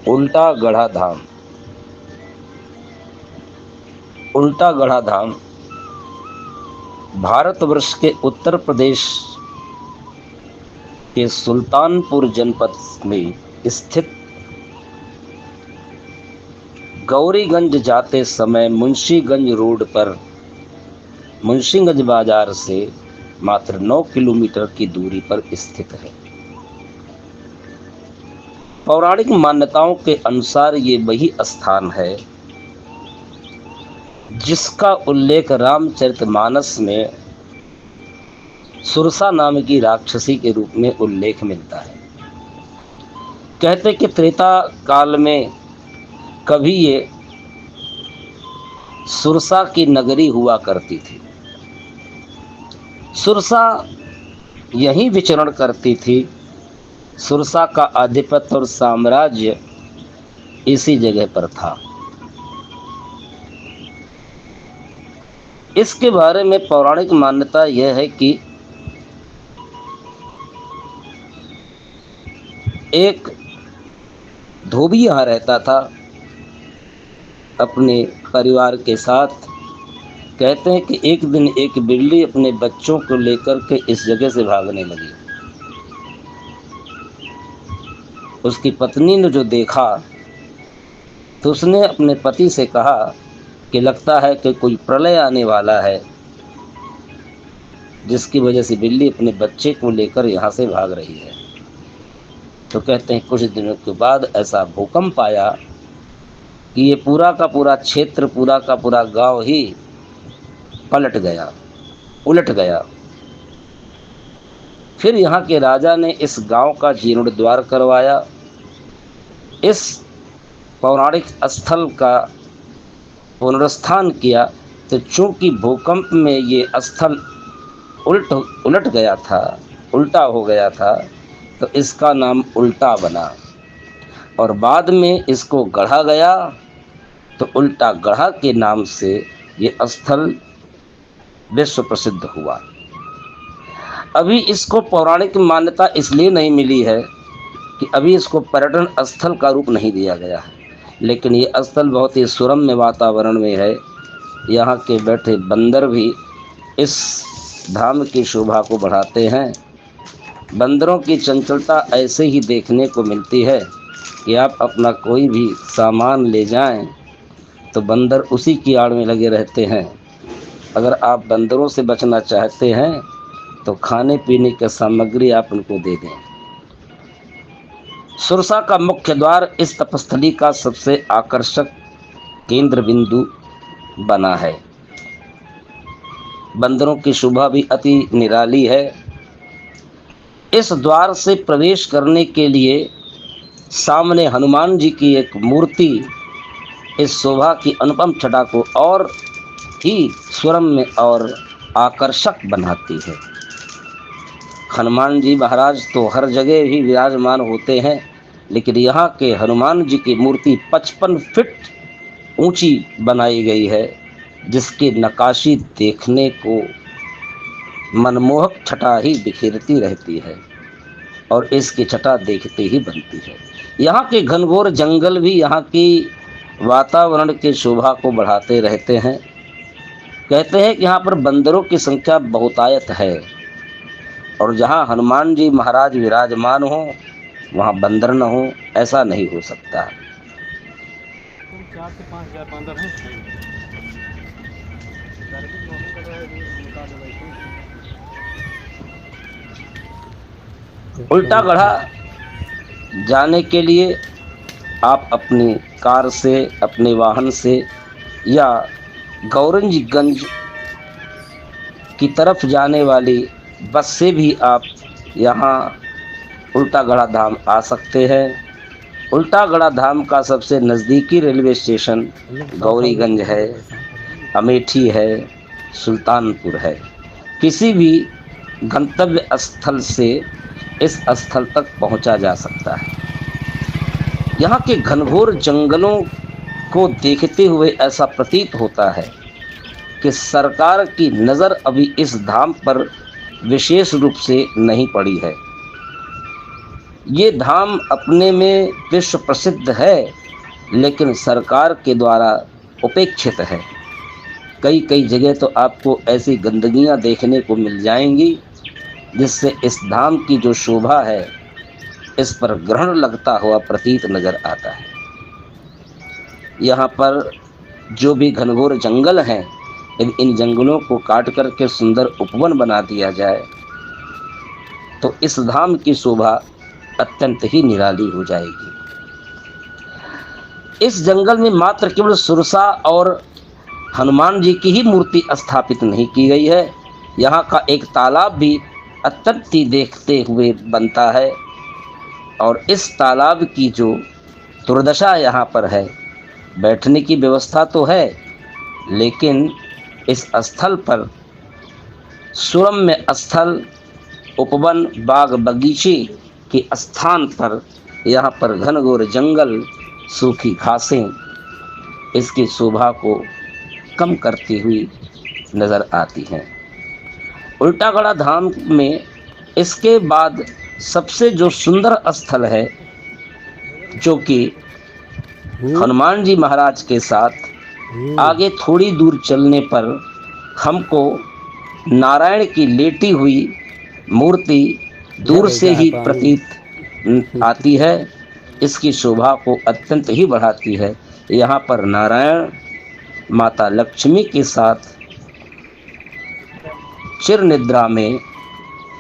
उल्टा गढ़ा धाम। उल्टा गढ़ा धाम भारतवर्ष के उत्तर प्रदेश के सुल्तानपुर जनपद में स्थित गौरीगंज जाते समय मुंशीगंज रोड पर मुंशीगंज बाजार से मात्र 9 किलोमीटर की दूरी पर स्थित है। पौराणिक मान्यताओं के अनुसार ये वही स्थान है जिसका उल्लेख रामचरितमानस में सुरसा नाम की राक्षसी के रूप में उल्लेख मिलता है। कहते कि त्रेता काल में कभी ये सुरसा की नगरी हुआ करती थी। सुरसा यहीं विचरण करती थी। सुरसा का आधिपत्य और साम्राज्य इसी जगह पर था। इसके बारे में पौराणिक मान्यता यह है कि एक धोबी यहाँ रहता था अपने परिवार के साथ। कहते हैं कि एक दिन एक बिल्ली अपने बच्चों को लेकर के इस जगह से भागने लगी। उसकी पत्नी ने जो देखा तो उसने अपने पति से कहा कि लगता है कि कोई प्रलय आने वाला है, जिसकी वजह से बिल्ली अपने बच्चे को लेकर यहाँ से भाग रही है। तो कहते हैं कुछ दिनों के बाद ऐसा भूकंप आया कि ये पूरा का पूरा क्षेत्र, पूरा का पूरा गांव ही पलट गया, उलट गया। फिर यहाँ के राजा ने इस गांव का जीर्णोद्धार करवाया। इस पौराणिक स्थल का पुनरुत्थान किया। तो चूंकि भूकंप में ये स्थल उलट गया था, उल्टा हो गया था, तो इसका नाम उल्टा बना और बाद में इसको गढ़ा गया। तो उल्टा गढ़ा के नाम से ये स्थल विश्व प्रसिद्ध हुआ। अभी इसको पौराणिक मान्यता इसलिए नहीं मिली है कि अभी इसको पर्यटन स्थल का रूप नहीं दिया गया है, लेकिन ये स्थल बहुत ही सुरम्य वातावरण में है। यहाँ के बैठे बंदर भी इस धाम की शोभा को बढ़ाते हैं। बंदरों की चंचलता ऐसे ही देखने को मिलती है कि आप अपना कोई भी सामान ले जाएं तो बंदर उसी की आड़ में लगे रहते हैं। अगर आप बंदरों से बचना चाहते हैं तो खाने पीने की सामग्री आप उनको दे दें। सुरसा का मुख्य द्वार इस तपस्थली का सबसे आकर्षक केंद्र बिंदु बना है। बंदरों की शोभा भी अति निराली है। इस द्वार से प्रवेश करने के लिए सामने हनुमान जी की एक मूर्ति इस शोभा की अनुपम छटा को और ही सुरम्य और आकर्षक बनाती है। हनुमान जी महाराज तो हर जगह ही विराजमान होते हैं, लेकिन यहाँ के हनुमान जी की मूर्ति 55 फीट ऊंची बनाई गई है, जिसकी नक्काशी देखने को मनमोहक छटा ही बिखेरती रहती है और इसकी छटा देखते ही बनती है। यहाँ के घनघोर जंगल भी यहाँ की वातावरण की शोभा को बढ़ाते रहते हैं। कहते हैं कि यहाँ पर बंदरों की संख्या बहुतायत है और जहाँ हनुमान जी महाराज विराजमान हो वहाँ बंदर न हो, ऐसा नहीं हो सकता। 4 से 5 हज़ार बंदर हैं। उल्टा गढ़ा जाने के लिए आप अपनी कार से, अपने वाहन से या गौरंजगंज की तरफ जाने वाली बस से भी आप यहाँ उल्टा गढ़ा धाम आ सकते हैं। उल्टा गढ़ा धाम का सबसे नज़दीकी रेलवे स्टेशन गौरीगंज है, अमेठी है, सुल्तानपुर है। किसी भी गंतव्य स्थल से इस स्थल तक पहुंचा जा सकता है। यहाँ के घनघोर जंगलों को देखते हुए ऐसा प्रतीत होता है कि सरकार की नज़र अभी इस धाम पर विशेष रूप से नहीं पड़ी है। ये धाम अपने में विश्व प्रसिद्ध है, लेकिन सरकार के द्वारा उपेक्षित है। कई कई जगह तो आपको ऐसी गंदगियां देखने को मिल जाएंगी जिससे इस धाम की जो शोभा है इस पर ग्रहण लगता हुआ प्रतीत नजर आता है। यहाँ पर जो भी घनघोर जंगल हैं, इन जंगलों को काट करके सुंदर उपवन बना दिया जाए तो इस धाम की शोभा अत्यंत ही निराली हो जाएगी। इस जंगल में मात्र केवल सुरसा और हनुमान जी की ही मूर्ति स्थापित नहीं की गई है, यहाँ का एक तालाब भी अत्यंत ही देखते हुए बनता है। और इस तालाब की जो दुर्दशा यहाँ पर है, बैठने की व्यवस्था तो है, लेकिन इस स्थल पर सुरम्य स्थल, उपवन, बाग बगीचे के स्थान पर यहाँ पर घनघोर जंगल, सूखी घासें इसकी शोभा को कम करती हुई नज़र आती हैं। उल्टागढ़ा धाम में इसके बाद सबसे जो सुंदर स्थल है, जो कि हनुमान जी महाराज के साथ आगे थोड़ी दूर चलने पर हमको नारायण की लेटी हुई मूर्ति दूर से ही प्रतीत आती है। इसकी शोभा को अत्यंत ही बढ़ाती है। यहाँ पर नारायण माता लक्ष्मी के साथ चिर निद्रा में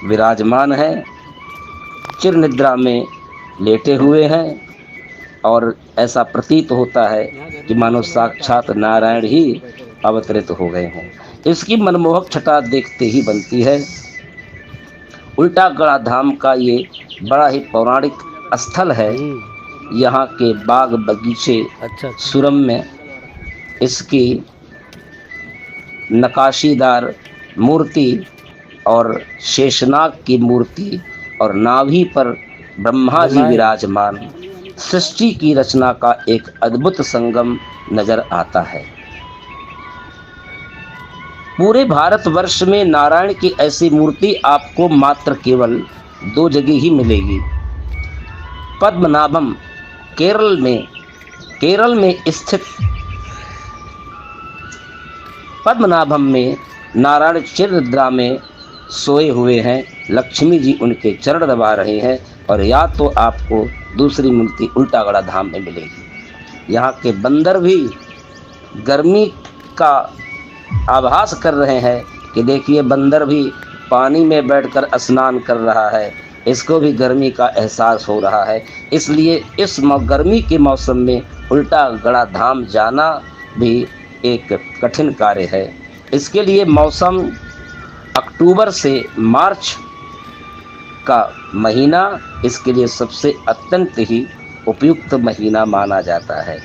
विराजमान है, चिर निद्रा में लेटे हुए हैं और ऐसा प्रतीत होता है कि मानो साक्षात नारायण ही अवतरित हो गए हों। इसकी मनमोहक छटा देखते ही बनती है। उल्टागढ़ा धाम का ये बड़ा ही पौराणिक स्थल है। यहाँ के बाग बगीचे सुरम्य, इसकी नकाशीदार मूर्ति और शेषनाग की मूर्ति और नाभि पर ब्रह्मा जी विराजमान, सृष्टि की रचना का एक अद्भुत संगम नजर आता है। पूरे भारतवर्ष में नारायण की ऐसी मूर्ति आपको मात्र केवल 2 जगह ही मिलेगी। पद्मनाभम केरल में स्थित पद्मनाभम में नारायण चिर निद्रा में सोए हुए हैं, लक्ष्मी जी उनके चरण दबा रहे हैं, और या तो आपको दूसरी मूर्ति उल्टागढ़ा धाम में मिलेगी। यहाँ के बंदर भी गर्मी का आभास कर रहे हैं कि देखिए बंदर भी पानी में बैठकर स्नान कर रहा है, इसको भी गर्मी का एहसास हो रहा है। इसलिए इस गर्मी के मौसम में उल्टागढ़ा धाम जाना भी एक कठिन कार्य है। इसके लिए मौसम अक्टूबर से मार्च का महीना इसके लिए सबसे अत्यंत ही उपयुक्त महीना माना जाता है।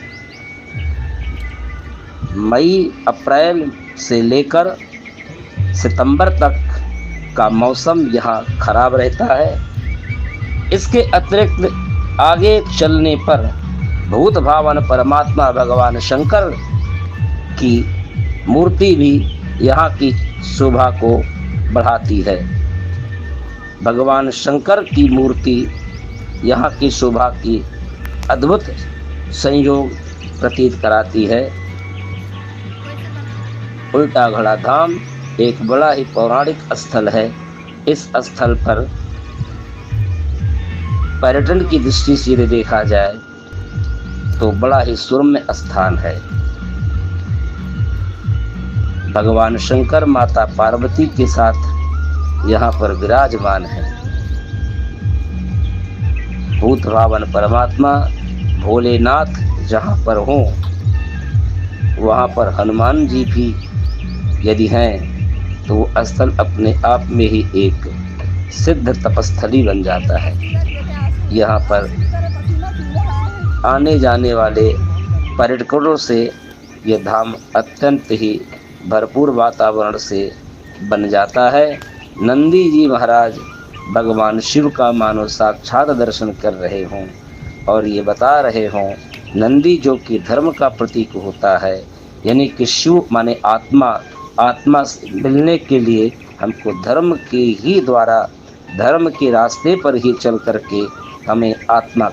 मई अप्रैल से लेकर सितंबर तक का मौसम यहाँ खराब रहता है। इसके अतिरिक्त आगे चलने पर भूत भावन परमात्मा भगवान शंकर की मूर्ति भी यहाँ की शोभा को बढ़ाती है। भगवान शंकर की मूर्ति यहाँ की शोभा की अद्भुत संयोग प्रतीत कराती है। उल्टागढ़ा धाम एक बड़ा ही पौराणिक स्थल है। इस स्थल पर पर्यटन की दृष्टि से यदि देखा जाए तो बड़ा ही सुरम्य स्थान है। भगवान शंकर माता पार्वती के साथ यहाँ पर विराजमान है। भूत भावन परमात्मा भोलेनाथ जहाँ पर हों वहाँ पर हनुमान जी भी यदि हैं तो वो स्थल अपने आप में ही एक सिद्ध तपस्थली बन जाता है। यहाँ पर आने जाने वाले पर्यटकों से यह धाम अत्यंत ही भरपूर वातावरण से बन जाता है। नंदी जी महाराज भगवान शिव का मानो साक्षात दर्शन कर रहे हों और ये बता रहे हों, नंदी जो कि धर्म का प्रतीक होता है, यानी कि शिव माने आत्मा से मिलने के लिए हमको धर्म के ही द्वारा, धर्म के रास्ते पर ही चल करके हमें आत्मा